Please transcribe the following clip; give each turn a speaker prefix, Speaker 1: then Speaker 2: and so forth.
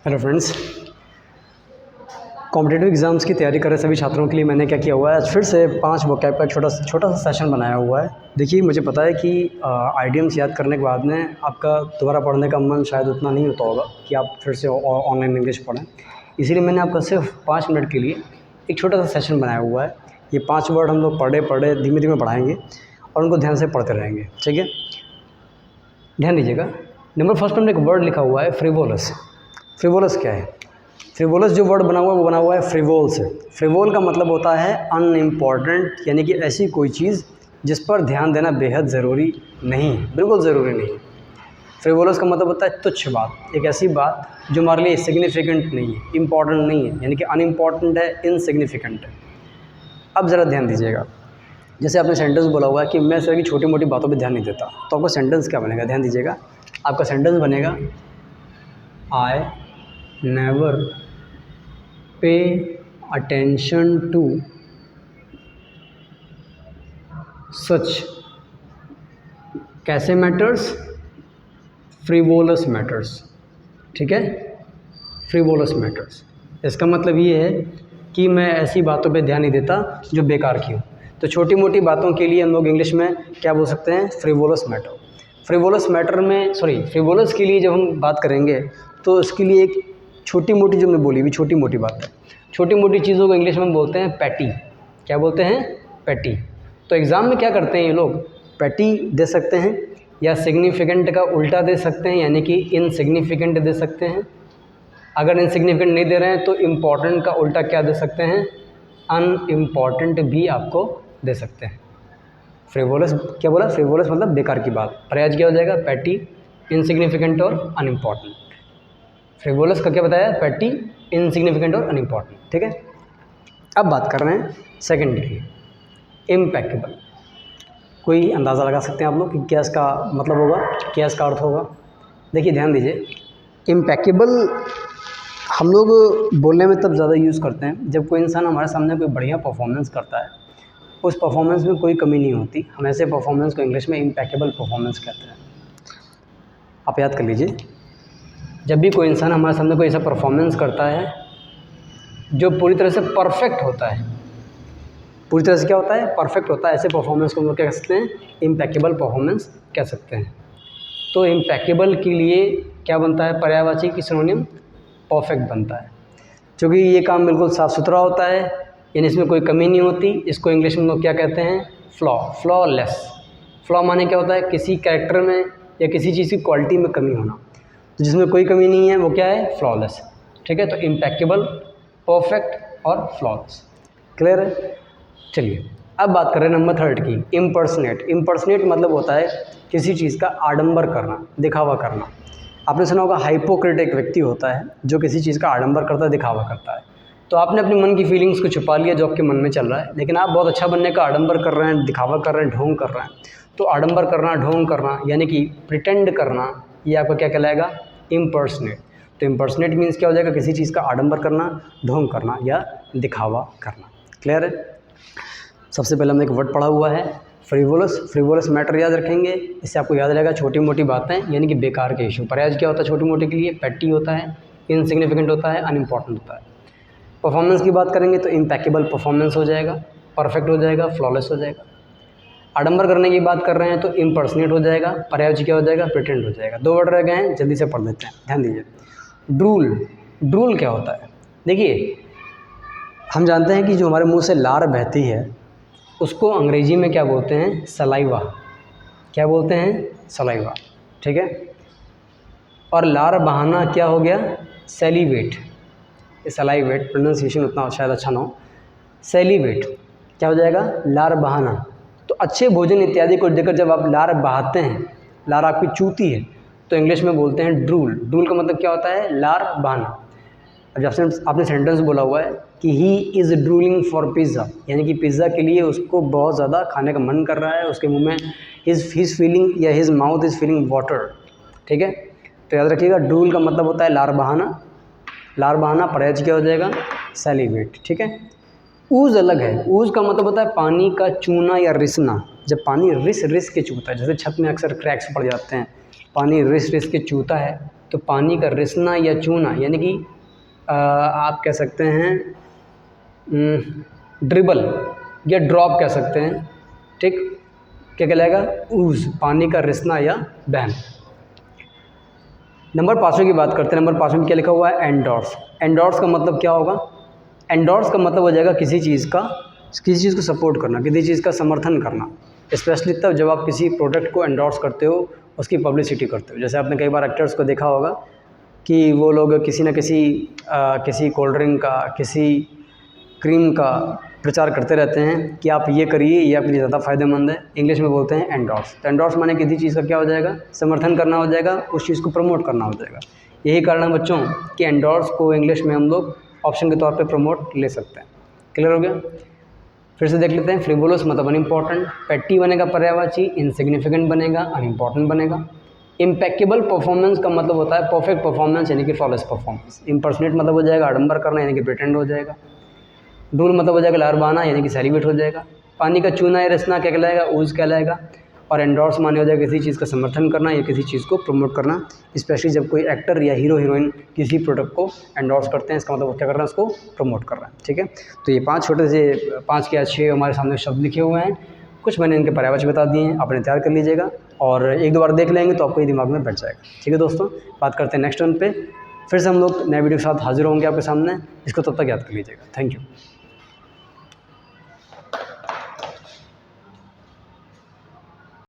Speaker 1: Hello friends, competitive exams की तैयारी कर रहे सभी छात्रों के लिए मैंने क्या किया हुआ है, आज फिर से 5 वोकैब का एक छोटा सा सेशन बनाया हुआ है। देखिए, मुझे पता है कि आइडियम्स याद करने के बाद में आपका दोबारा पढ़ने का मन शायद उतना नहीं होता होगा कि आप फिर से ऑनलाइन इंग्लिश पढ़ें। इसीलिए मैंने आपका सिर्फ 5 मिनट के लिए एक छोटा सा सेशन बनाया हुआ है। ये 5 वर्ड हम लोग पढ़े धीमे धीमे पढ़ाएँगे और उनको ध्यान से पढ़ते रहेंगे, ठीक है। ध्यान दीजिएगा, नंबर फर्स्ट पर एक वर्ड लिखा हुआ है फ्रिवोलस। फ्रिवोलस क्या है? फ्रिवोलस जो वर्ड बना हुआ है वो बना हुआ है फ्रिवोल से। फ्रिवोल का मतलब होता है अनइम्पॉर्टेंट, यानी कि ऐसी कोई चीज़ जिस पर ध्यान देना बेहद ज़रूरी नहीं है, बिल्कुल ज़रूरी नहीं है। फ्रिवोलस का मतलब होता है तुच्छ बात, एक ऐसी बात जो हमारे लिए सिग्निफिकेंट नहीं है, इम्पॉर्टेंट नहीं है, यानी कि अनइम्पॉर्टेंट है, इनसिग्निफिकेंट है। अब ज़रा ध्यान दीजिएगा, जैसे आपने सेंटेंस बोला हुआ है कि मैं सर की छोटी मोटी बातों पे ध्यान नहीं देता, तो आपका सेंटेंस क्या बनेगा? ध्यान दीजिएगा, आपका सेंटेंस बनेगा I never pay attention to such कैसे मैटर्स, फ्रिवोलस मैटर्स। ठीक है, फ्रिवोलस मैटर्स, इसका मतलब ये है कि मैं ऐसी बातों पे ध्यान नहीं देता जो बेकार की हो। तो छोटी मोटी बातों के लिए हम लोग इंग्लिश में क्या बोल सकते हैं? Frivolous matter. फ्रिवोलस मैटर में फ्रिवोलस के लिए जब हम बात करेंगे तो इसके लिए एक छोटी मोटी, जो मैं बोली हुई छोटी मोटी बात है, छोटी मोटी चीज़ों को इंग्लिश में बोलते हैं पैटी। क्या बोलते हैं? पैटी। तो एग्ज़ाम में क्या करते हैं ये लोग? पैटी दे सकते हैं या सिग्निफिकेंट का उल्टा दे सकते हैं, यानी कि इनसिग्निफिकेंट दे सकते हैं। अगर इनसिग्निफिकेंट नहीं दे रहे हैं तो इम्पॉर्टेंट का उल्टा क्या दे सकते हैं? अनइम्पॉर्टेंट भी आपको दे सकते हैं। फ्रिवोलस क्या बोला? फ्रिवोलस मतलब बेकार की बात। पर्याय क्या हो जाएगा? पैटी, इनसिग्निफिकेंट और अनइम्पॉर्टेंट। फ्रिवोलस का क्या बताया? पैटी, इनसिग्निफिकेंट और अनइम्पॉर्टेंट। ठीक है, अब बात कर रहे हैं सेकंड की, इम्पैकेबल। कोई अंदाज़ा लगा सकते हैं आप लोग कि क्या इसका मतलब होगा, क्या इसका अर्थ होगा? देखिए, ध्यान दीजिए, इम्पैकेबल हम लोग बोलने में तब ज़्यादा यूज़ करते हैं जब कोई इंसान हमारे सामने कोई बढ़िया परफॉर्मेंस करता है, उस परफॉर्मेंस में कोई कमी नहीं होती। हम ऐसे परफॉर्मेंस को इंग्लिश में इम्पैकेबल परफॉर्मेंस कहते हैं। आप याद कर लीजिए, जब भी कोई इंसान हमारे सामने कोई ऐसा परफॉर्मेंस करता है जो पूरी तरह से परफेक्ट होता है, पूरी तरह से क्या होता है? परफेक्ट होता है, ऐसे परफॉर्मेंस को हम लोग क्या कह सकते हैं? इम्पैकेबल परफॉर्मेंस कह सकते हैं। तो इम्पैकेबल के लिए क्या बनता है? पर्यायवाची की सिनोनिम परफेक्ट बनता है, क्योंकि ये काम बिल्कुल साफ़ सुथरा होता है, यानी इसमें कोई कमी नहीं होती। इसको इंग्लिश में लोग क्या कहते हैं? Flaw, flawless. फ्लॉ माने क्या होता है? किसी कैरेक्टर में या किसी चीज़ की क्वालिटी में कमी होना। तो जिसमें कोई कमी नहीं है वो क्या है? फ्लॉलेस। ठीक है, तो इम्पैकेबल, परफेक्ट और फ्लॉलेस। क्लियर है? चलिए, अब बात करें नंबर थर्ड की, इम्पर्सनेट। इम्पर्सनेट मतलब होता है किसी चीज़ का आडंबर करना, दिखावा करना। आपने सुना होगा हाइपोक्रेट एक व्यक्ति होता है जो किसी चीज़ का आडंबर करता है, दिखावा करता है। तो आपने अपने मन की फीलिंग्स को छुपा लिया जो आपके मन में चल रहा है, लेकिन आप बहुत अच्छा बनने का आडंबर कर रहे हैं, दिखावा कर रहे हैं, ढोंग कर रहे हैं। तो आडंबर करना, ढोंग करना, यानी कि प्रिटेंड करना, ये आपका क्या कहलाएगा? इम्पर्सनेट। तो इम्पर्सनेट मीन्स क्या हो जाएगा? किसी चीज़ का आडंबर करना, ढोंग करना या दिखावा करना। क्लियर है? सबसे पहले हमने एक वर्ड पढ़ा हुआ है फ्रिवोलस। फ्रिवोलस मैटर याद रखेंगे, इससे आपको याद रहेगा छोटी मोटी बातें, यानी कि बेकार के इशू। पर्याय क्या होता है छोटी मोटी के लिए? पैटी होता है, इनसिग्निफिकेंट होता है, अनइम्पॉर्टेंट होता है। परफॉर्मेंस की बात करेंगे तो इम्पैकेबल परफॉर्मेंस हो जाएगा, परफेक्ट हो जाएगा, फ्लॉलेस हो जाएगा। आडंबर करने की बात कर रहे हैं तो इम्पर्सनेट हो जाएगा, पर्याय क्या हो जाएगा? प्रिटेंड हो जाएगा। 2 वर्ड रह गए हैं, जल्दी से पढ़ लेते हैं, ध्यान दीजिए। ड्रूल। ड्रूल क्या होता है? देखिए, हम जानते हैं कि जो हमारे मुंह से लार बहती है उसको अंग्रेजी में क्या बोलते हैं? सलाइवा। क्या बोलते हैं? सलाइवा। ठीक है, और लार बहाना क्या हो गया? सेलिवेट। सलाइवेट प्रोनाउंसिएशन उतना शायद अच्छा ना हो। सेलिवेट क्या हो जाएगा? लार बहाना। तो अच्छे भोजन इत्यादि को देकर जब आप लार बहाते हैं, लार आपकी चूती है, तो इंग्लिश में बोलते हैं ड्रूल। ड्रूल का मतलब क्या होता है? लार बहाना। अब जब आपने सेंटेंस बोला हुआ है कि he is drooling for pizza, यानी कि पिज़्ज़ा के लिए उसको बहुत ज़्यादा खाने का मन कर रहा है, उसके मुंह में हिज फीलिंग या his mouth is feeling water. ठीक है, तो याद रखिएगा, ड्रूल का मतलब होता है लार बहाना। लार बहाना, पर्याय क्या हो जाएगा? सैलिवेट। ठीक है, ऊज़ अलग है। ऊज़ का मतलब होता है पानी का चूना या रिसना। जब पानी रिस रिस के चूता है, जैसे छत में अक्सर क्रैक्स पड़ जाते हैं, पानी रिस रिस के चूता है, तो पानी का रिसना या चूना, यानी कि आप कह सकते हैं ड्रिबल या ड्रॉप कह सकते हैं, ठीक। क्या कहलाएगा? ऊज, पानी का रिसना या बहन। नंबर 5 की बात करते हैं। नंबर 5 में क्या लिखा हुआ है? एंडोर्स। एंडोर्स का मतलब क्या होगा? एंडोर्स का मतलब हो जाएगा किसी चीज़ को सपोर्ट करना, किसी चीज़ का समर्थन करना। स्पेशली तब जब आप किसी प्रोडक्ट को एंडोर्स करते हो, उसकी पब्लिसिटी करते हो। जैसे आपने कई बार एक्टर्स को देखा होगा कि वो लोग किसी न किसी कोल्ड ड्रिंक का, किसी क्रीम का प्रचार करते रहते हैं कि आप ये करिए, ये आपके लिए ज़्यादा फ़ायदेमंद है। इंग्लिश में बोलते हैं एंडोर्स। तो एंडोर्स माने किसी चीज़ का क्या हो जाएगा? समर्थन करना हो जाएगा, उस चीज़ को प्रमोट करना हो जाएगा। यही कारण है बच्चों कि एंडोर्स को इंग्लिश में हम लोग ऑप्शन के तौर पे प्रमोट ले सकते हैं। क्लियर हो गया? फिर से देख लेते हैं। फ्रिवोलस मतलब अनइम्पॉर्टेंट, पेटी बनेगा पर्यायवाची, इनसिग्निफिकेंट बनेगा, अनइम्पॉर्टेंट बनेगा। इम्पेक्केबल परफॉर्मेंस का मतलब होता है परफेक्ट परफॉर्मेंस, यानी कि फ्लॉलेस परफॉर्मेंस। इम्पर्सनेट मतलब हो जाएगा आडंबर करना, यानी कि प्रिटेंड हो जाएगा। डूल मतलब हो जाएगा लारबाना, यानी कि सेलिब्रेट हो जाएगा। पानी का चूना या रसना क्या कहलाएगा? ऊज कहलाएगा। और एंडोर्स माने हो जाएगा किसी चीज़ का समर्थन करना या किसी चीज़ को प्रमोट करना। स्पेशली जब कोई एक्टर या हीरो हीरोइन किसी प्रोडक्ट को एंडोर्स करते हैं, इसका मतलब वो क्या कर रहा है? उसको प्रमोट कर रहा है, ठीक है। तो ये 5 छोटे से 5 या 6 हमारे सामने शब्द लिखे हुए हैं। कुछ मैंने इनके पर्यायवाची बता दिए हैं, आपने तैयार कर लीजिएगा और 1-2 बार देख लेंगे तो आपको ये दिमाग में बैठ जाएगा, ठीक है दोस्तों। बात करते हैं नेक्स्ट वन पे। फिर से हम लोग नए वीडियो के साथ हाजिर होंगे आपके सामने। इसको तब तक याद कर लीजिएगा। Thank you.